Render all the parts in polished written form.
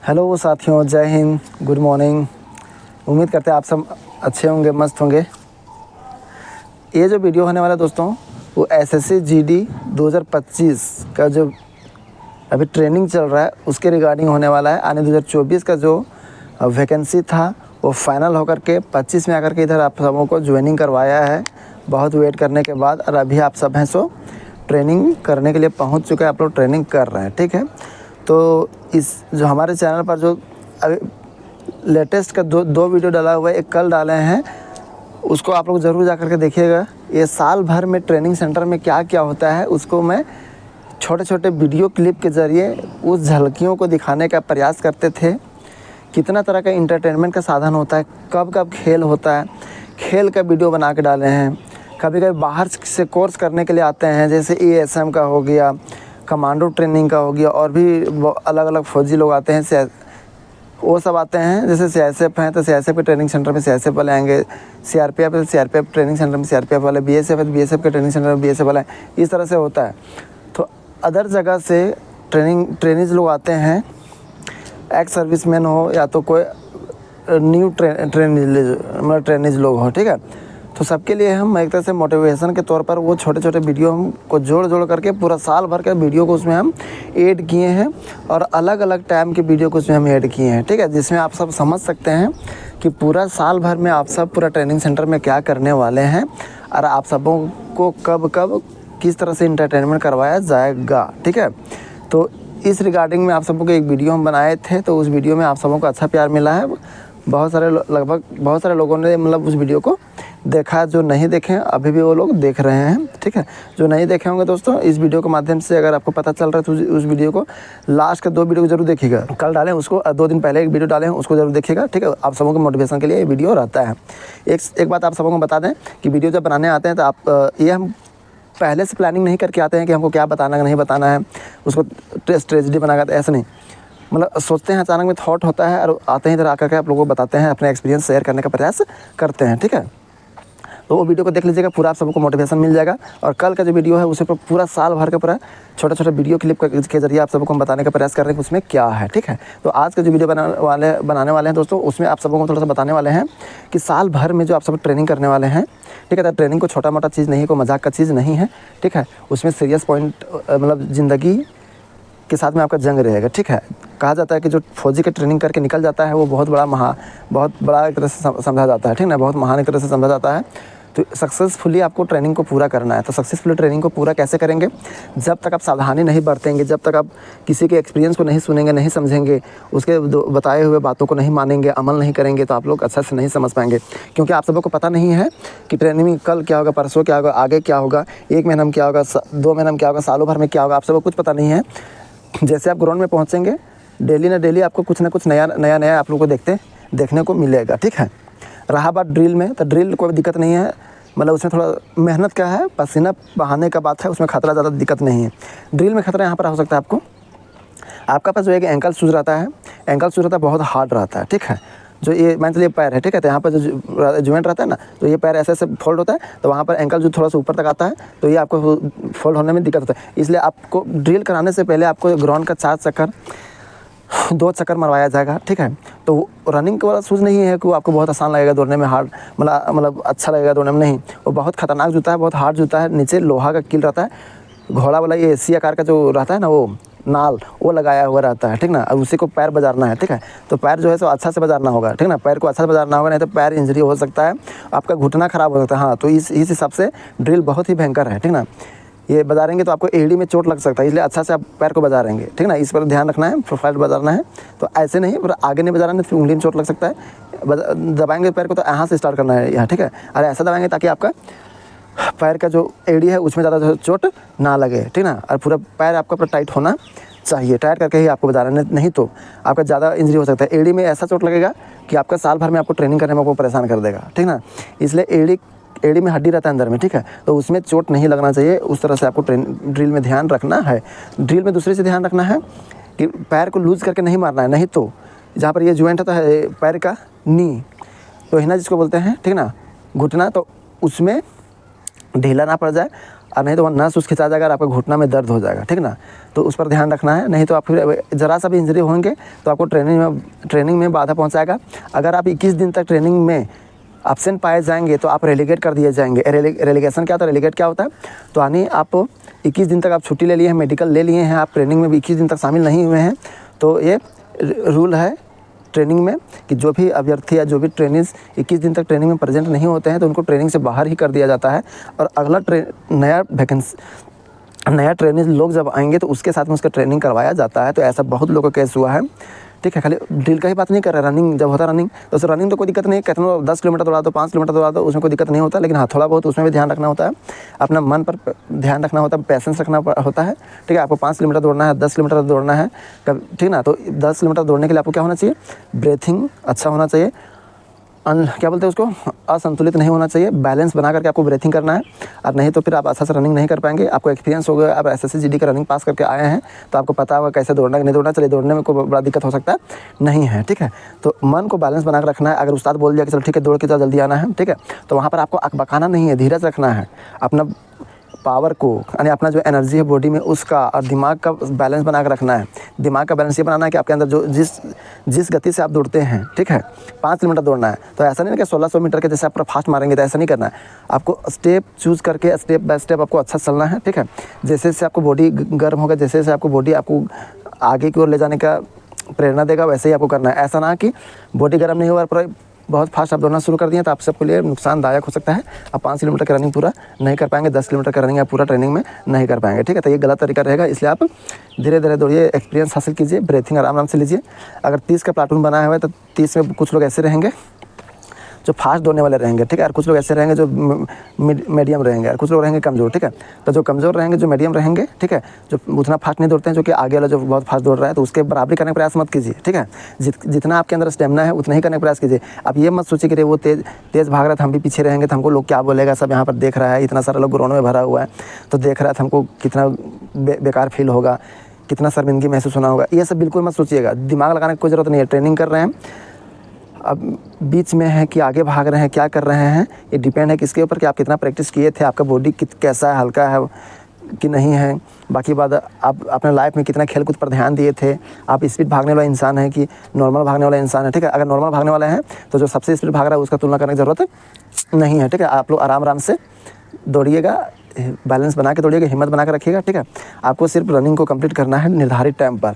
Hello साथियों, जय Hind, good morning. उम्मीद करते हैं आप सब अच्छे होंगे, मस्त होंगे। ये जो वीडियो होने वाला है दोस्तों, वो एसएससी जीडी 2025 का जो अभी ट्रेनिंग चल रहा है उसके रिगार्डिंग होने वाला है। आने 2024 का जो वैकेंसी था वो फाइनल होकर के 25 में आकर के इधर आप सबों को ज्वाइनिंग करवाया है, बहुत वेट करने के बाद। और अभी आप सब हैं सो ट्रेनिंग करने के लिए पहुंच चुके हैं, आप लोग ट्रेनिंग कर रहे हैं, ठीक है। तो इस जो हमारे चैनल पर जो अभी लेटेस्ट का दो वीडियो डाला हुआ है, एक कल डाले हैं, उसको आप लोग ज़रूर जा कर के देखिएगा। ये साल भर में ट्रेनिंग सेंटर में क्या क्या होता है उसको मैं छोटे छोटे वीडियो क्लिप के ज़रिए उस झलकियों को दिखाने का प्रयास करते थे। कितना तरह का इंटरटेनमेंट का साधन होता है, कब कब खेल होता है, खेल का वीडियो बना के डाले हैं। कभी कभी बाहर से कोर्स करने के लिए आते हैं, जैसे ASM का हो गया, कमांडो ट्रेनिंग का हो गया, और भी अलग अलग फौजी लोग आते हैं, वो सब आते हैं। जैसे CISF हैं तो CISF के ट्रेनिंग सेंटर में CISF वाले आएंगे, CRPF है तो CRPF ट्रेनिंग सेंटर में CRPF वाले, BSF है तो BSF के ट्रेनिंग सेंटर में BSF वाला है। इस तरह से होता है। तो अदर जगह से ट्रेनिंग लोग आते हैं, एक्स सर्विसमैन हो या तो कोई न्यू ट्रेनिंग लोग हो, ठीक है। तो सबके लिए हम एक तरह से मोटिवेशन के तौर पर वो छोटे छोटे वीडियो हमको जोड़ करके पूरा साल भर के वीडियो को उसमें हम ऐड किए हैं, और अलग अलग टाइम के वीडियो को उसमें हम ऐड किए हैं, ठीक है। जिसमें आप सब समझ सकते हैं कि पूरा साल भर में आप सब पूरा ट्रेनिंग सेंटर में क्या करने वाले हैं, और आप सबों को कब कब किस तरह से इंटरटेनमेंट करवाया जाएगा, ठीक है। तो इस रिगार्डिंग में आप सबों को एक वीडियो हम बनाए थे, तो उस वीडियो में आप सबों को अच्छा प्यार मिला है। बहुत सारे लोगों ने मतलब उस वीडियो को देखा। जो नहीं देखे अभी भी वो लोग देख रहे हैं, ठीक है। जो नहीं देखे होंगे दोस्तों, इस वीडियो के माध्यम से अगर आपको पता चल रहा है तो उस वीडियो को लास्ट के 2 वीडियो को जरूर देखिएगा। कल डालें उसको, 2 दिन पहले एक वीडियो डाले हैं, उसको जरूर देखिएगा, ठीक है। आप सबों के मोटिवेशन के लिए ये वीडियो रहता है। एक बात आप सबों को बता दें कि वीडियो जब बनाने आते हैं तो आप ये हम पहले से प्लानिंग नहीं करके आते हैं कि हमको क्या बताना नहीं बताना है, उसको ट्रेजेडी बना कर, ऐसा नहीं। मतलब सोचते हैं, अचानक में थॉट होता है और आते हैं इधर आकर के आप लोगों को बताते हैं, अपने एक्सपीरियंस शेयर करने का प्रयास करते हैं, ठीक है। तो वो वीडियो को देख लीजिएगा, पूरा आप सबको मोटिवेशन मिल जाएगा। और कल का जो वीडियो है उसे पर पूरा साल भर का पूरा छोटे छोटे वीडियो क्लिप के जरिए आप सबको हम बताने का प्रयास कर रहे हैं कि उसमें क्या है, ठीक है। तो आज का जो वीडियो बनाने वाले हैं दोस्तों, उसमें आप सबको थोड़ा सा बताने वाले हैं कि साल भर में जो आप सब ट्रेनिंग करने वाले हैं, ठीक है। तो ट्रेनिंग को छोटा मोटा चीज़ नहीं है, कोई मजाक का चीज़ नहीं है, ठीक है। उसमें सीरियस पॉइंट मतलब ज़िंदगी के साथ में आपका जंग रहेगा, ठीक है। कहा जाता है कि जो फौजी की ट्रेनिंग करके निकल जाता है वो बहुत बड़ा एक तरह से समझा जाता है, ठीक ना, बहुत महान एक तरह से समझा जाता है। तो सक्सेसफुली आपको ट्रेनिंग को पूरा करना है। तो सक्सेसफुली ट्रेनिंग को पूरा कैसे करेंगे? जब तक आप सावधानी नहीं बरतेंगे, जब तक आप किसी के एक्सपीरियंस को नहीं सुनेंगे, नहीं समझेंगे, उसके बताए हुए बातों को नहीं मानेंगे, अमल नहीं करेंगे, तो आप लोग अच्छा से नहीं समझ पाएंगे। क्योंकि आप सबको पता नहीं है कि ट्रेनिंग में कल क्या होगा, परसों क्या होगा, आगे क्या होगा, 1 महीना में क्या होगा, 2 महीना में क्या होगा, सालों भर में क्या होगा, आप सबको कुछ पता नहीं है। जैसे आप ग्राउंड में पहुँचेंगे, डेली ना डेली आपको कुछ ना कुछ नया आप लोगों को देखने को मिलेगा, ठीक है। रहा बात ड्रिल में, तो ड्रिल कोई दिक्कत नहीं है, मतलब उसमें थोड़ा मेहनत का है, पसीना बहाने का बात है, उसमें खतरा ज़्यादा दिक्कत नहीं है। ड्रिल में खतरा यहाँ पर हो सकता है आपका पास जो एक एंकल शूज़ रहता है, बहुत हार्ड रहता है, ठीक है। जो ये मान चलिए पैर है, ठीक है, तो यहाँ पर जो जॉइंट रहता है ना, तो ये पैर ऐसे फोल्ड होता है, तो वहाँ पर एंकल जो थोड़ा सा ऊपर तक आता है, तो ये आपको फोल्ड होने में दिक्कत होता है। इसलिए आपको ड्रिल कराने से पहले आपको ग्राउंड का 2 चक्कर मरवाया जाएगा, ठीक है। तो रनिंग का वाला शूज़ नहीं है कि वो आपको बहुत आसान लगेगा दौड़ने में, हार्ड मतलब अच्छा लगेगा दौड़ने में, नहीं। वो बहुत खतरनाक जूता है, बहुत हार्ड जूता है। नीचे लोहा का कील रहता है, घोड़ा वाला ये सी आकार का जो रहता है ना, वो नाल वो लगाया हुआ रहता है, ठीक ना। अब उसी को पैर बजारना है, ठीक है। तो पैर जो है सो अच्छा से बजारना होगा, ठीक ना। पैर को अच्छा से बजारना होगा, नहीं तो पैर इंजरी हो सकता है, आपका घुटना खराब हो सकता है। हाँ, तो इस हिसाब से ड्रिल बहुत ही भयंकर है, ठीक ना। ये बजारेंगे तो आपको एड़ी में चोट लग सकता है, इसलिए अच्छा से आप पैर को बजारेंगे, ठीक ना। इस पर ध्यान रखना है, प्रोफाइल बजाना है, तो ऐसे नहीं, पर आगे नहीं बजाना, फिर उंगली में चोट लग सकता है। दबाएंगे पैर को तो यहाँ से स्टार्ट करना है, यहाँ, ठीक है। अरे ऐसा दबाएंगे ताकि आपका पैर का जो एड़ी है उसमें ज़्यादा चोट ना लगे, ठीक ना। और पूरा पैर आपका पूरा टाइट होना चाहिए, टाइट करके ही आपको बजाना, नहीं तो आपका ज़्यादा इंजरी हो सकता है। एड़ी में ऐसा चोट लगेगा कि आपका साल भर में आपको ट्रेनिंग करने में आपको परेशान कर देगा, ठीक ना। इसलिए एड़ी में हड्डी रहता है अंदर में, ठीक है, तो उसमें चोट नहीं लगना चाहिए। उस तरह से आपको ड्रिल में ध्यान रखना है। ड्रिल में दूसरे से ध्यान रखना है कि पैर को लूज़ करके नहीं मारना है, नहीं तो जहाँ पर ये जॉइंट होता है पैर का, नी तो हिना जिसको बोलते हैं, ठीक ना, घुटना, तो उसमें ढीला ना पड़ जाए और नहीं तो वहाँ नस उस खिंचा जाएगा और आपका घुटना में दर्द हो जाएगा, ठीक ना। तो उस पर ध्यान रखना है, नहीं तो आप फिर ज़रा सा भी इंजरी होंगे तो आपको ट्रेनिंग में बाधा पहुँचाएगा। अगर आप 21 दिन तक ट्रेनिंग में एब्सेंट पाए जाएंगे तो आप रेलीगेट कर दिए जाएंगे। रेलीगेशन क्या होता है, रेलीगेट क्या होता है, तो यानी आप 21 दिन तक आप छुट्टी ले लिए हैं, मेडिकल ले लिए हैं, आप ट्रेनिंग में भी 21 दिन तक शामिल नहीं हुए हैं, तो ये रूल है ट्रेनिंग में कि जो भी अभ्यर्थी या जो भी ट्रेनिंग्स 21 दिन तक ट्रेनिंग में प्रेजेंट नहीं होते हैं तो उनको ट्रेनिंग से बाहर ही कर दिया जाता है। और अगला नया ट्रेनिंग लोग जब आएंगे तो उसके साथ में उसका ट्रेनिंग करवाया जाता है। तो ऐसा बहुत लोगों का केस हुआ है, ठीक है। खाली ड्रिल का ही बात नहीं कर रहा, रनिंग जब होता है रनिंग तो उस रनिंग तो कोई दिक्कत नहीं, कहते हैं 10 किलोमीटर दौड़ा दो, 5 किलोमीटर दौड़ा दो, उसमें कोई दिक्कत नहीं होता। लेकिन हाँ, थोड़ा बहुत उसमें भी ध्यान रखना होता है, अपना मन पर ध्यान रखना होता है, पैसेंस रखना होता है, ठीक है। आपको 5 किलोमीटर दौड़ना है, 10 किलोमीटर दौड़ना है, ठीक ना। तो 10 किलोमीटर दौड़ने के लिए आपको क्या होना चाहिए, ब्रीथिंग अच्छा होना चाहिए, क्या बोलते हैं उसको, असंतुलित नहीं होना चाहिए, बैलेंस बना करके आपको ब्रीथिंग करना है। और नहीं तो फिर आप अच्छा से रनिंग नहीं कर पाएंगे। आपको एक्सपीरियंस हो गया, आप SSC GD का रनिंग पास करके आए हैं तो आपको पता होगा कैसे दौड़ना नहीं दौड़ना। चलिए, दौड़ने में कोई बड़ा दिक्कत हो सकता है नहीं है, ठीक है। तो मन को बैलेंस बना कर रखना है। अगर उस्ताद बोल दिया कि चलो ठीक है दौड़ के चलो जल्दी आना है, ठीक है, तो वहाँ पर आपको अकबकाना नहीं है, धीरज रखना है। अपना पावर को यानी अपना जो एनर्जी है बॉडी में उसका और दिमाग का बैलेंस बना कर रखना है। दिमाग का बैलेंस ये बनाना है कि आपके अंदर जो जिस गति से आप दौड़ते हैं, ठीक है, 5 किलोमीटर दौड़ना है तो ऐसा नहीं है कि 1600 मीटर के जैसे आप फास्ट मारेंगे, तो ऐसा नहीं करना है। आपको स्टेप चूज़ करके स्टेप बाय स्टेप आपको अच्छा चलना है, ठीक है। जैसे जैसे आपको बॉडी गर्म होगा, जैसे जैसे आपको बॉडी आपको आगे की ओर ले जाने का प्रेरणा देगा, वैसे ही आपको करना है। ऐसा ना कि बॉडी गर्म नहीं हुआ पर बहुत फास्ट आप दौड़ना शुरू कर दिए तो आप सबके लिए नुकसानदायक हो सकता है। आप 5 किलोमीटर की रनिंग पूरा नहीं कर पाएंगे, 10 किलोमीटर की रनिंग आप पूरा ट्रेनिंग में नहीं कर पाएंगे, ठीक है। तो ये गलत तरीका रहेगा, इसलिए आप धीरे धीरे दौड़िए, एक्सपीरियंस हासिल कीजिए, ब्रीथिंग आराम से लीजिए। अगर 30 का प्लाटून बना हुआ है तो 30 में कुछ लोग ऐसे रहेंगे जो फास्ट दौड़ने वाले रहेंगे, ठीक है, और कुछ लोग ऐसे रहेंगे जो मीडियम रहेंगे, और कुछ लोग रहेंगे कमज़ोर, ठीक है। तो जो कमज़ोर रहेंगे, जो मीडियम रहेंगे, ठीक है, जो उतना फास्ट नहीं दौड़ते हैं, जो कि आगे वाला जो बहुत फास्ट दौड़ रहा है, तो उसके बराबरी करने का प्रयास मत कीजिए, ठीक है। जितना आपके अंदर स्टेमिना है उतना ही करने का प्रयास कीजिए। आप ये मत सोचिए कि वो तेज़ भाग रहा था, हम भी पीछे रहेंगे तो हमको लोग क्या बोलेगा, सब यहाँ पर देख रहा है, इतना सारा लोग ग्राउंड में भरा हुआ है तो देख रहा था, हमको कितना बेकार फील होगा, कितना शर्मिंदगी महसूस होना होगा। ये सब बिल्कुल मत सोचिएगा, दिमाग लगाने की कोई ज़रूरत नहीं है। ट्रेनिंग कर रहे हैं, अब बीच में है कि आगे भाग रहे हैं, क्या कर रहे हैं, ये डिपेंड है किसके ऊपर कि आप कितना प्रैक्टिस किए थे, आपका बॉडी कैसा है, हल्का है कि नहीं है। बाकी बात, आप अपने लाइफ में कितना खेल कूद पर ध्यान दिए थे, आप स्पीड भागने वाला इंसान है कि नॉर्मल भागने वाला इंसान है, ठीक है। अगर नॉर्मल भागने वाले हैं तो जो सबसे स्पीड भाग रहा है उसका तुलना करने की ज़रूरत नहीं है, ठीक है। आप लोग आराम से दौड़िएगा, बैलेंस बना के दौड़िएगा, हिम्मत बना के रखिएगा, ठीक है। आपको सिर्फ रनिंग को कंप्लीट करना है निर्धारित टाइम पर।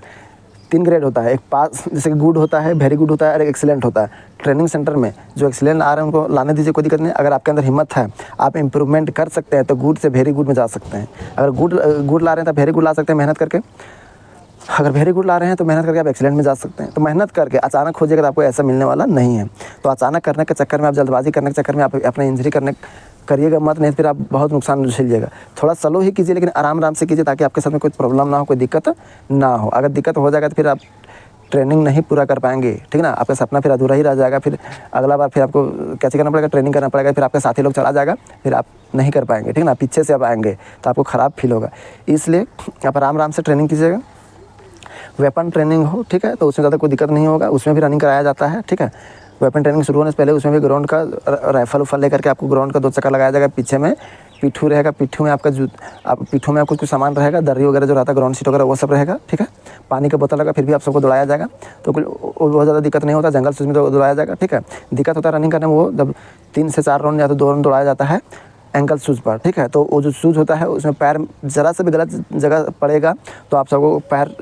3 ग्रेड होता है, एक पास जैसे कि गुड होता है, वेरी गुड होता है और एक एक्सीलेंट होता है। ट्रेनिंग सेंटर में जो एक्सीलेंट आ रहे हैं उनको लाने दीजिए, कोई दिक्कत नहीं। अगर आपके अंदर हिम्मत है, आप इंप्रूवमेंट कर सकते हैं तो गुड से वेरी गुड में जा सकते हैं। अगर गुड ला रहे हैं तो वेरी गुड ला सकते हैं मेहनत करके। अगर वेरी गुड ला रहे हैं तो मेहनत करके आप एक्सीलेंट में जा सकते हैं। तो मेहनत करके अचानक खोजिएगा तो आपको ऐसा मिलने वाला नहीं है। तो अचानक करने के चक्कर में, आप जल्दबाजी करने के चक्कर में आप अपना इंजरी करिएगा मत, नहीं फिर आप बहुत नुकसान झेलिएगा। थोड़ा स्लो ही कीजिए लेकिन आराम से कीजिए ताकि आपके साथ में कोई प्रॉब्लम ना हो, कोई दिक्कत ना हो। अगर दिक्कत हो जाएगा तो फिर आप ट्रेनिंग नहीं पूरा कर पाएंगे, ठीक ना। आपका सपना फिर अधूरा ही रह जाएगा। फिर अगला बार फिर आपको कैसे करना पड़ेगा, ट्रेनिंग करना पड़ेगा। फिर आपके साथी लोग चला जाएगा, फिर आप नहीं कर पाएंगे, ठीक ना। पीछे से आप आएंगे तो आपको ख़राब फील होगा। इसलिए आप आराम से ट्रेनिंग कीजिएगा। वेपन ट्रेनिंग हो, ठीक है, तो उसमें ज़्यादा कोई दिक्कत नहीं होगा, उसमें भी रनिंग कराया जाता है, ठीक है। वेपन ट्रेनिंग शुरू होने से पहले उसमें भी ग्राउंड का राइफल उफल लेकर के आपको ग्राउंड का 2 चक्कर लगाया जाएगा। पीछे में पिट्ठू रहेगा, पिट्ठू में आपका पिट्ठू में कुछ सामान रहेगा, दर्री वगैरह जो रहता है, ग्राउंड सीट वगैरह वो सब रहेगा, ठीक है। पानी का बोतल लगा, फिर भी आप सबको दौड़ाया जाएगा, तो बहुत ज़्यादा दिक्कत नहीं होता। जंगल सूज में तो दौड़ाया जाएगा, ठीक है। दिक्कत होता है रनिंग करने में वो जब 3 से 4 राउंड या तो 2 राउंड दौड़ाया जाता है एंकल शूज़ पर, ठीक है। तो वो जो शूज़ होता है उसमें पैर ज़रा से भी गलत जगह पड़ेगा तो आप सबको पैर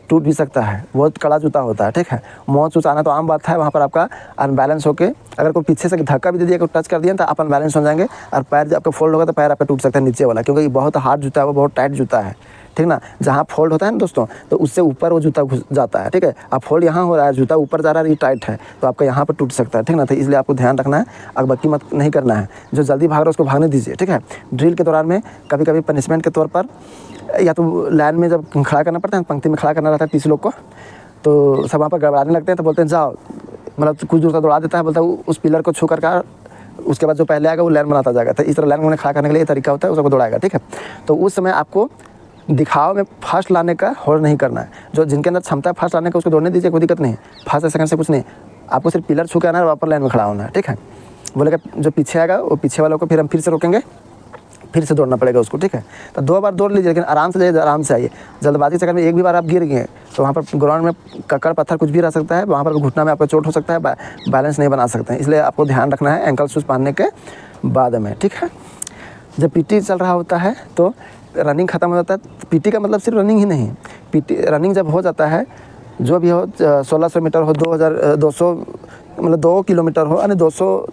टूट भी सकता है, बहुत कड़ा जूता होता है, ठीक है। मौत सूच आना तो आम बात है, वहाँ पर आपका अनबैलेंस होकर अगर कोई पीछे से धक्का भी दे दिया, कोई टच कर दिया तो आप अनबैलेंस हो जाएंगे और पैर जब आपका फोल्ड होगा तो पैर आपका टूट सकता है नीचे वाला, क्योंकि ये बहुत हार्ड जूता है, वो बहुत टाइट जूता है, ठीक ना। जहाँ फोल्ड होता है ना दोस्तों, तो उससे ऊपर वो जूता घुस जाता है, ठीक है। अब फोल्ड यहाँ हो रहा है, जूता ऊपर जा रहा है, ये टाइट है तो आपका यहाँ पर टूट सकता है, ठीक ना। तो इसलिए आपको ध्यान रखना है, अगबत्ती मत नहीं करना है। जो जल्दी भाग रहा है उसको भागने दीजिए, ठीक है। ड्रिल के दौरान में कभी कभी पनिशमेंट के तौर पर या तो लाइन में जब खड़ा करना पड़ता है, पंक्ति में खड़ा करना रहता है 30 लोग को, तो सब वहाँ पर गड़बड़ाने लगते हैं, तो बोलते हैं जाओ, मतलब कुछ दूर तक दौड़ा देता है, बोलता है उस पिलर को छू करके उसके बाद जो पहले आएगा वो लाइन बनाता जाएगा। तो इस तरह लाइन में खड़ा करने के लिए ये तरीका होता है, उसको दौड़ाएगा, ठीक है। तो उस समय आपको दिखाव में फास्ट लाने का होड़ नहीं करना है। जो जिनके अंदर क्षमता है फास्ट लाने का उसको दौड़ने दीजिए, कोई दिक्कत नहीं। फास्ट सेकंड से कुछ नहीं, आपको सिर्फ पिलर छू के आना है, वापस लाइन में खड़ा होना है, ठीक है। बोलेगा जो पीछे आएगा वो पीछे वालों को फिर हम फिर से रोकेंगे, फिर से दौड़ना पड़ेगा उसको, ठीक है। तो 2 बार दौड़ लीजिए, लेकिन आराम से जाइए, आराम से आइए। जल्दबाजी के चक्कर में एक भी बार आप गिर गए तो वहाँ पर ग्राउंड में ककड़ पत्थर कुछ भी रह सकता है, वहाँ पर घुटना में आपका चोट हो सकता है, बैलेंस नहीं बना सकते हैं। इसलिए आपको ध्यान रखना है एंकल शूज़ पहनने के बाद में, ठीक है। जब पीटी चल रहा होता है तो रनिंग ख़त्म हो जाता है। पीटी का मतलब सिर्फ रनिंग ही नहीं, पीटी रनिंग जब हो जाता है, जो भी हो 1600 मीटर हो, 2200 मतलब 2 किलोमीटर हो, यानी 200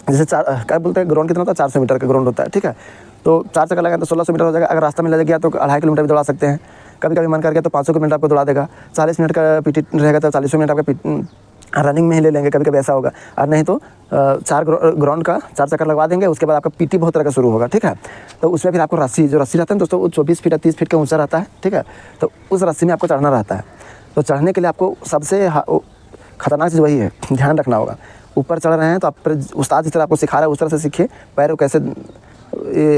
जैसे क्या बोलते हैं ग्राउंड कितना होता है, 400 मीटर का ग्राउंड होता है, ठीक है। तो 4 चक्कर लगा तो 1600 मीटर हो जाएगा। अगर रास्ता में लग गया तो 2.5 किलोमीटर भी दौड़ा सकते हैं। कभी कभी मन कर गया तो 500 मिनट आपको दौड़ा देगा। 40 मिनट का पीटी रहेगा तो 40 मिनट आपका रनिंग में ही ले लेंगे, कभी कभी ऐसा होगा। और नहीं तो 4 ग्राउंड का 4 चक्कर लगवा देंगे, उसके बाद आपका पीटी बहुत तरह का शुरू होगा, ठीक है। तो उसमें फिर आपको रस्सी रहता है दोस्तों, वो 24 फीट या 30 फीट का ऊंचा रहता है, ठीक है। तो उस रस्सी में आपको चढ़ना रहता है। तो चढ़ने के लिए आपको सबसे खतरनाक चीज़ वही है, ध्यान रखना होगा। ऊपर चढ़ रहे हैं तो आप उस्ताद जिस तरह आपको सिखा रहा है उस तरह से सीखिए। पैर को कैसे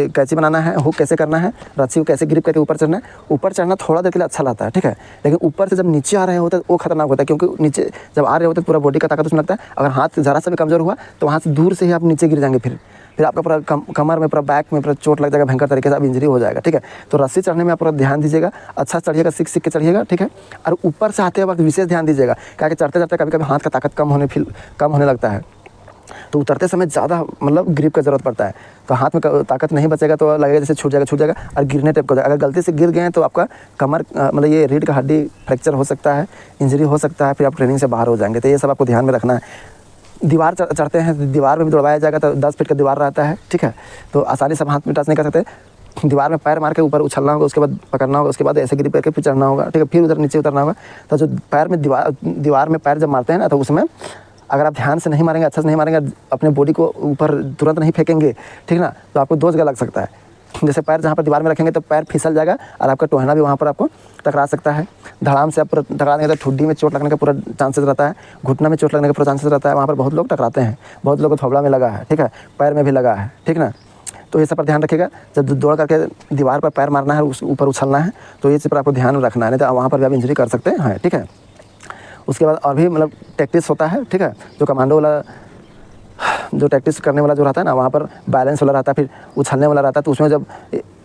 कैची बनाना है, हुक कैसे करना है, रस्सी को कैसे ग्रिप करके ऊपर चढ़ना है। ऊपर चढ़ना थोड़ा देर के लिए अच्छा लगता है, ठीक है, लेकिन ऊपर से जब नीचे आ रहे होते हैं वो खतरनाक होता है, क्योंकि नीचे जब आ रहे होते हैं पूरा बॉडी का ताकत उसमें लगता है। अगर हाथ ज़रा सा भी कमज़ोर हुआ तो वहाँ से दूर से ही आप नीचे गिर जाएंगे, फिर आपका पूरा कमर में, पूरा बैक में पूरा चोट लग जाएगा, भयंकर तरीके से आप इंजरी हो जाएगा, ठीक है। तो रस्सी चढ़ने में आप पूरा ध्यान दीजिएगा, अच्छा चढ़िएगा, सीख के चढ़िएगा, ठीक है। और ऊपर से आते वक्त विशेष ध्यान दीजिएगा, क्या कि चढ़ते चढ़ते कभी कभी हाथ का ताकत कम होने लगता है, तो उतरते समय ज़्यादा मतलब ग्रिप का ज़रूरत पड़ता है। तो हाथ में ताकत नहीं बचेगा तो लगेगा जैसे छूट जाएगा और गिरने टाइप का हो जाएगा। अगर गलती से गिर गए तो आपका कमर मतलब ये रीढ़ का हड्डी फ्रैक्चर हो सकता है, इंजरी हो सकता है, फिर आप ट्रेनिंग से बाहर हो जाएंगे। तो ये सब आपको ध्यान में रखना है। दीवार चढ़ते हैं, दीवार में भी दौड़ाया जाएगा तो 10 फीट का दीवार रहता है, ठीक है। तो आसानी से हाथ में टच नहीं कर सकते, दीवार में पैर मार के ऊपर उछलना होगा, उसके बाद पकड़ना होगा, उसके बाद ऐसे ग्रिप करके फिर चढ़ना होगा, ठीक है। फिर उधर नीचे उतरना होगा। तो जो पैर में दीवार में पैर जब मारते हैं ना, तो उसमें अगर आप ध्यान से नहीं मारेंगे, अच्छा से नहीं मारेंगे, अपने बॉडी को ऊपर तुरंत नहीं फेंकेंगे, ठीक ना, तो आपको 2 जगह लग सकता है। जैसे पैर जहाँ पर दीवार में रखेंगे तो पैर फिसल जाएगा और आपका टोहना भी वहाँ पर आपको टकरा सकता है। धड़ाम से आप पूरा टकरा देंगे तो ठुड्डी में चोट लगने का पूरा चांसेस रहता है, घुटना में चोट लगने का पूरा चांसेस रहता है। वहाँ पर बहुत लोग टकराते हैं, बहुत लोगों को थोबड़ा में लगा है, ठीक है, पैर में भी लगा है, ठीक ना। तो ये सब पर ध्यान रखिएगा। जब दौड़ करके दीवार पर पैर मारना है, उस ऊपर उछलना है, तो ये सब पर आपको ध्यान रखना है, नहीं तो वहाँ पर भी आप इंजरी कर सकते हैं, ठीक है। उसके बाद और भी मतलब टैक्टिस होता है, ठीक है, जो कमांडो वाला जो टैक्टिस करने वाला जो रहता है ना, वहाँ पर बैलेंस वाला रहता है, फिर उछलने वाला रहता है। तो उसमें जब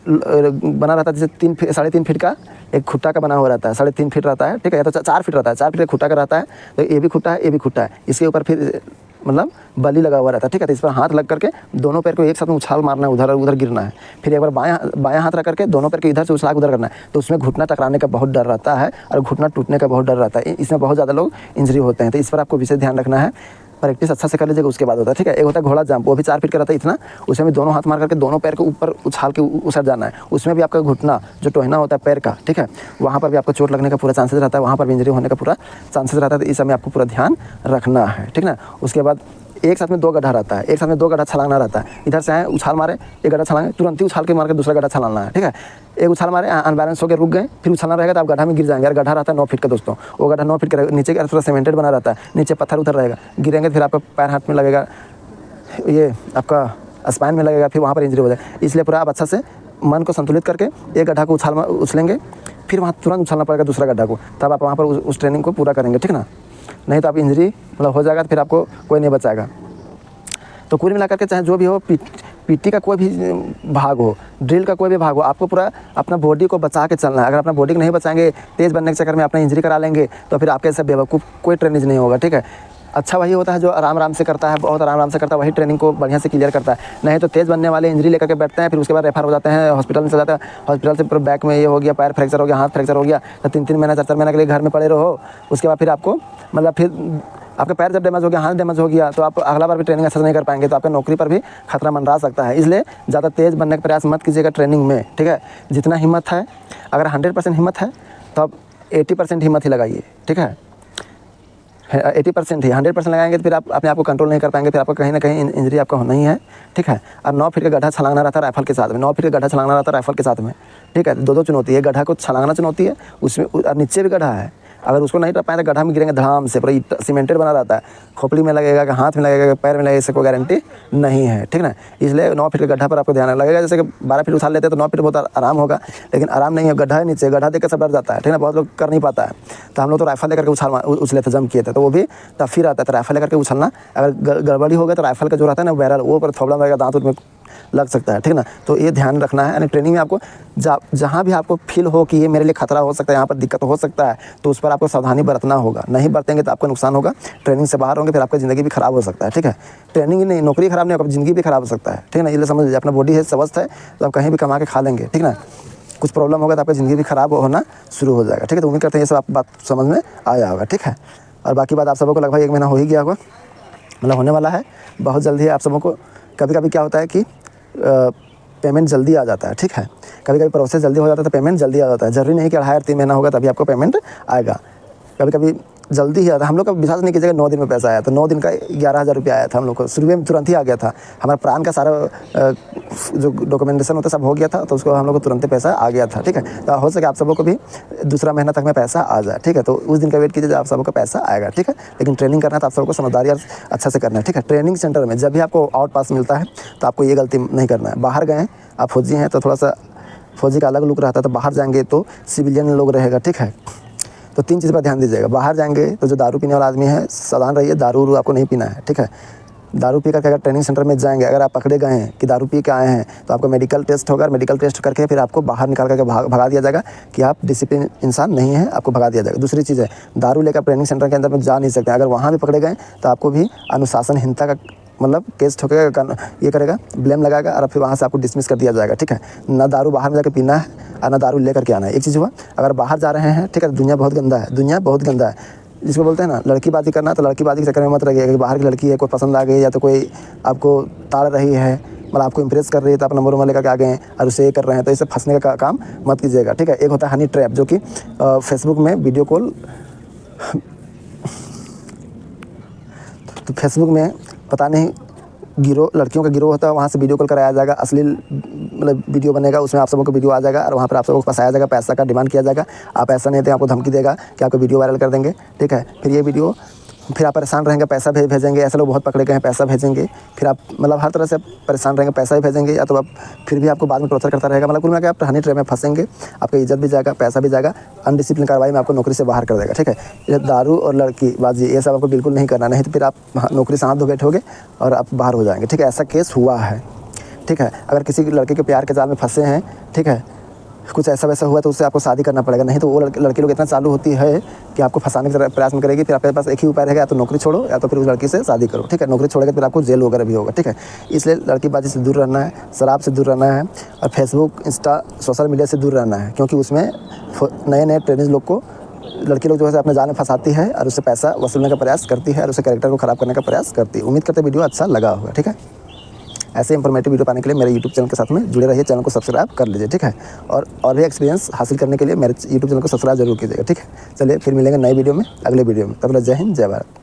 बना रहता है जैसे 3.5 फीट का एक खुट्टा का बना हुआ रहता है, 3.5 फीट रहता है, ठीक है, या तो 4 फीट रहता है, 4 फीट का खुट्टा का रहता है। तो ये भी खुट्टा है, ये भी खुट्टा है, इसके ऊपर फिर मतलब बली लगा हुआ रहता है, ठीक है। तो इस पर हाथ लग करके दोनों पैर को एक साथ में उछाल मारना है, उधर गिरना है। फिर एक बार बायां हाथ रख करके दोनों पैर को इधर से उछाल उधर करना है। तो उसमें घुटना टकराने का बहुत डर रहता है और घुटना टूटने का बहुत डर रहता है। इसमें बहुत ज़्यादा लोग इंजरी होते हैं। तो इस पर आपको विशेष ध्यान रखना है। प्रैक्टिस अच्छा से कर लीजिएगा, उसके बाद होता है, ठीक है। एक होता है घोड़ा जंप, वो भी 4 फीट का रहता है इतना, उसमें भी दोनों हाथ मार करके दोनों पैर को ऊपर उछाल के उसर जाना है। उसमें भी आपका घुटना जो टोहना होता है पैर का, ठीक है, वहाँ पर भी आपको चोट लगने का पूरा चांसेस रहता है, वहाँ पर भी इंजरी होने का पूरा चांसेस रहता है। तो इस समय आपको पूरा ध्यान रखना है, ठीक ना। उसके बाद एक साथ में 2 गड्ढा रहता है, एक साथ में 2 गड्ढा छलांगना रहता है। इधर से आए उछाल मारे, एक गड्ढा छलांगे, तुरंत ही उछाल के मार के दूसरा गड्ढा छलाना है, ठीक है। एक उछाल मारे, अनबैलेंस हो गए, रुक गए, फिर उछलना रहेगा तो आप गड्ढा में गिर जाएंगे। और गड्ढा रहता है 9 फीट का दोस्तों, वो गड्ढा 9 फीट का नीचे का थोड़ा सीमेंटेड बना रहता है, नीचे पत्थर उतर रहेगा, गिरेंगे फिर आपका पैर हाथ में लगेगा, ये आपका स्पाइन में लगेगा, फिर वहाँ पर इंजरी हो जाएगा। इसलिए पूरा आप अच्छा से मन को संतुलित करके एक गड्ढा को उछलेंगे, फिर वहाँ तुरंत उछलना पड़ेगा दूसरा गड्ढा को, तब आप वहाँ पर उस ट्रेनिंग को पूरा करेंगे, ठीक ना। नहीं तो आप इंजरी मतलब हो जाएगा, फिर आपको कोई नहीं बचाएगा। तो कुल मिलाकर के चाहे जो भी हो, पीटी का कोई भी भाग हो, ड्रिल का कोई भी भाग हो, आपको पूरा अपना बॉडी को बचा के चलना है। अगर अपना बॉडी को नहीं बचाएंगे, तेज़ बनने के चक्कर में अपना इंजरी करा लेंगे, तो फिर आपके ऐसा बेवकूफ़ कोई ट्रेनिंग नहीं होगा, ठीक है। अच्छा वही होता है जो आराम से करता है, बहुत आराम से करता है, वही ट्रेनिंग को बढ़िया से क्लियर करता है। नहीं तो तेज़ बनने वाले इंजरी लेकर के बैठते हैं, फिर उसके बाद रेफर हो जाते हैं, हॉस्पिटल में चले जाते हैं। हॉस्पिटल से पूरा बैक में ये हो गया, पैर फ्रैक्चर हो गया, हाथ फ्रैक्चर हो गया, तो 3-3 महीना 4-4 महीने के लिए घर में पड़े रहो। उसके बाद फिर आपको मतलब फिर आपका पैर जब डैमेज हो गया, हाथ डैमेज हो गया, तो आप अगला बार भी ट्रेनिंग अच्छा नहीं कर पाएंगे, तो आपका नौकरी पर भी खतरा मंडरा सकता है। इसलिए ज़्यादा तेज़ बनने का प्रयास मत कीजिएगा ट्रेनिंग में, ठीक है। जितना हिम्मत है, अगर 100% हिम्मत है तो आप 80% हिम्मत ही लगाइए, ठीक है। 80% ही, 100% लगाएंगे तो फिर आप अपने आप को कंट्रोल नहीं कर पाएंगे, फिर आपको कहीं ना कहीं इंजरी आपका होना ही है, ठीक है। और 9 फीट का गड्ढा छलांगना रहता है राइफल के साथ में, 9 फीट का गड्ढा छलांगना रहता है राइफल के साथ में, ठीक है। 2-2 चुनौती है, गड्ढा को छलांगना चुनौती है, उसमें और नीचे भी गड्ढा है। अगर उसको नहीं टप पाए तो गड्ढा में गिरेंगे धड़ाम से, पूरा सीमेंटेड बना रहता है, खोपड़ी में लगेगा कि हाथ में लगेगा कि पैर में लगेगा, इससे कोई गारंटी नहीं है, ठीक ना। इसलिए 9 फीट के गड्ढा पर आपको ध्यान लगेगा। जैसे कि 12 फीट उछाल लेते हैं तो 9 फीट बहुत आराम होगा, लेकिन आराम नहीं है, गड्ढा है नीचे, गड्ढा देख कर सब डर जाता है, ठीक ना, बहुत लोग कर नहीं पाता है। तो हम लोग तो राइफल लेकर के उछले थे, जंप किए थे, तो वो भी टफ ही रहता है। तो राइफल लेकर के उछलना, अगर गड़बड़ी हो गई तो राइफल का जो रहता है ना बैरल, वो पर थोबड़ा लगेगा, दांत में लग सकता है, ठीक है ना। तो ये ध्यान रखना है, यानी ट्रेनिंग में आपको जहाँ भी आपको फील हो कि ये मेरे लिए खतरा हो सकता है, यहाँ पर दिक्कत हो सकता है, तो उस पर आपको सावधानी बरतना होगा। नहीं बरतेंगे तो आपको नुकसान होगा, ट्रेनिंग से बाहर होंगे फिर आपकी ज़िंदगी भी खराब हो सकता है, ठीक है। ट्रेनिंग ही नहीं, नौकरी खराब नहीं होगा, ज़िंदगी भी खराब हो सकता है, ठीक है ना। ये समझ लीजिए, अपना बॉडी है स्वस्थ है तो आप कहीं भी कमा के खा लेंगे, ठीक ना। कुछ प्रॉब्लम होगा तो आपकी ज़िंदगी भी खराब होना शुरू हो जाएगा, ठीक है। तो उम्मीद करते हैं ये सब आप बात समझ में आया होगा, ठीक है। और बाकी बात आप सबको लगभग 1 महीना हो ही गया होगा, मतलब होने वाला है, बहुत जल्दी है। आप सबों को कभी कभी क्या होता है कि पेमेंट जल्दी आ जाता है, ठीक है। कभी कभी प्रोसेस जल्दी हो जाता है तो पेमेंट जल्दी आ जाता है। ज़रूरी नहीं कि 2.5 या 3 महीना होगा तभी आपको पेमेंट आएगा, कभी कभी जल्दी ही आता है। हम लोग का विश्वास नहीं कीजिएगा, 9 दिन में पैसा आया था। 9 दिन का 11,000 रुपया आया था हम लोग को, शुरू में तुरंत ही आ गया था। हमारा प्राण का सारा जो डॉक्यूमेंटेशन होता है सब हो गया था, तो उसको हम लोग को तुरंत पैसा आ गया था, ठीक है। तो हो सके आप सबों को भी दूसरा महीना तक में पैसा आ जाए, ठीक है। तो उस दिन का वेट कीजिए जब आप सबको पैसा आएगा, ठीक है। लेकिन ट्रेनिंग करना है तो आप सबको समझदारी और अच्छा से करना है, ठीक है। ट्रेनिंग सेंटर में जब भी आपको आउट पास मिलता है तो आपको ये गलती नहीं करना है। बाहर गए, आप फौजी हैं तो थोड़ा सा फौजी का अलग लुक रहता है, तो बाहर जाएंगे तो सिविलियन लोग रहेगा, ठीक है। तो 3 चीज़ पर ध्यान दीजिएगा। बाहर जाएंगे तो जो दारू पीने वाला आदमी है, सावधान रहिए, दारू आपको नहीं पीना है, ठीक है। दारू पी करके अगर ट्रेनिंग सेंटर में जाएंगे, अगर आप पकड़े गए हैं कि दारू पी के आए हैं, तो आपका मेडिकल टेस्ट होगा। मेडिकल टेस्ट करके फिर आपको बाहर निकाल करके भगा दिया जाएगा कि आप डिसिप्लिन इंसान नहीं है, आपको भगा दिया जाएगा। दूसरी चीज़ है, दारू लेकर ट्रेनिंग सेंटर के अंदर में जा नहीं सकते। अगर वहाँ भी पकड़े गए तो आपको भी अनुशासनहीनता का मतलब केस ठोकेगा, ये करेगा, ब्लेम लगाएगा और फिर वहाँ से आपको डिसमिस कर दिया जाएगा, ठीक है। ना दारू बाहर में जाकर पीना है और ना दारू लेकर के आना है। एक चीज़ हुआ, अगर बाहर जा रहे हैं, ठीक है, दुनिया बहुत गंदा है, दुनिया बहुत गंदा है। जिसको बोलते हैं ना लड़कीबाजी करना, तो लड़कीबाजी के चक्कर में मत रहिए कि बाहर की लड़की है, कोई पसंद आ गई या तो कोई आपको ताड़ रही है, मतलब आपको इंप्रेस कर रही है, तो आप नंबर लेकर के आ गए हैं और उसे ये कर रहे हैं, तो इसे फंसने का काम मत कीजिएगा, ठीक है। एक होता है हनी ट्रैप, जो कि फेसबुक में वीडियो कॉल, तो फेसबुक में पता नहीं गिरोह, लड़कियों का गिरोह होता है, वहाँ से वीडियो कॉल कराया जाएगा, अश्लील मतलब वीडियो बनेगा, उसमें आप सबको वीडियो आ जाएगा और वहाँ पर आप सबको फंसाया जाएगा, पैसा का डिमांड किया जाएगा। आप ऐसा नहीं दें, आपको धमकी देगा कि आपको वीडियो वायरल कर देंगे, ठीक है। फिर ये वीडियो, फिर आप परेशान रहेंगे, पैसा भेजेंगे। ऐसे लोग बहुत पकड़े गए हैं, पैसा भेजेंगे, फिर आप मतलब हर तरह से परेशान रहेंगे, पैसा भी भेजेंगे, या तो आप फिर भी आपको बाद में टॉर्चर करता रहेगा। मतलब कुल मिलाकर आप हनी ट्रैप में फंसेंगे, आपकी इज्जत भी जाएगा, पैसा भी जाएगा, अनडिसिप्लिन कार्रवाई में आपको नौकरी से बाहर कर देगा, ठीक है। ये दारू और लड़कीबाजी ये सब आपको बिल्कुल नहीं करना, नहीं तो फिर आप नौकरी से हाथ धो बैठोगे और आप बाहर हो जाएंगे, ठीक है। ऐसा केस हुआ है, ठीक है। अगर किसी लड़के के प्यार के जाल में फंसे हैं, ठीक है, कुछ ऐसा वैसा हुआ तो उससे आपको शादी करना पड़ेगा, नहीं तो वो लड़की लोग इतना चालू होती है कि आपको फंसाने का प्रयास में करेगी। फिर आपके पास एक ही उपाय रहेगा, या तो नौकरी छोड़ो या तो फिर उस लड़की से शादी करो, ठीक है। नौकरी छोड़ेगा फिर आपको जेल वगैरह भी होगा, ठीक है। इसलिए लड़कीबाजी से दूर रहना है, शराब से दूर रहना है और फेसबुक, इंस्टा, सोशल मीडिया से दूर रहना है, क्योंकि उसमें नए नए ट्रेनिंग लोग को लड़की लोग जो है अपने जाल में फंसाती है और उससे पैसा वसूलने का प्रयास करती है और उसके कैरेक्टर को ख़राब करने का प्रयास करती है। उम्मीद करते वीडियो अच्छा लगा होगा, ठीक है। ऐसे इंफॉर्मेटिव वीडियो पाने के लिए मेरे यूट्यूब चैनल के साथ में जुड़े रहिए, चैनल को सब्सक्राइब कर लीजिए, ठीक है। और भी एक्सपीरियंस हासिल करने के लिए मेरे यूट्यूब चैनल को सब्सक्राइब जरूर कीजिएगा, ठीक है। चलिए फिर मिलेंगे नए वीडियो में, अगले वीडियो में। तब तक जय हिंद, जय भारत।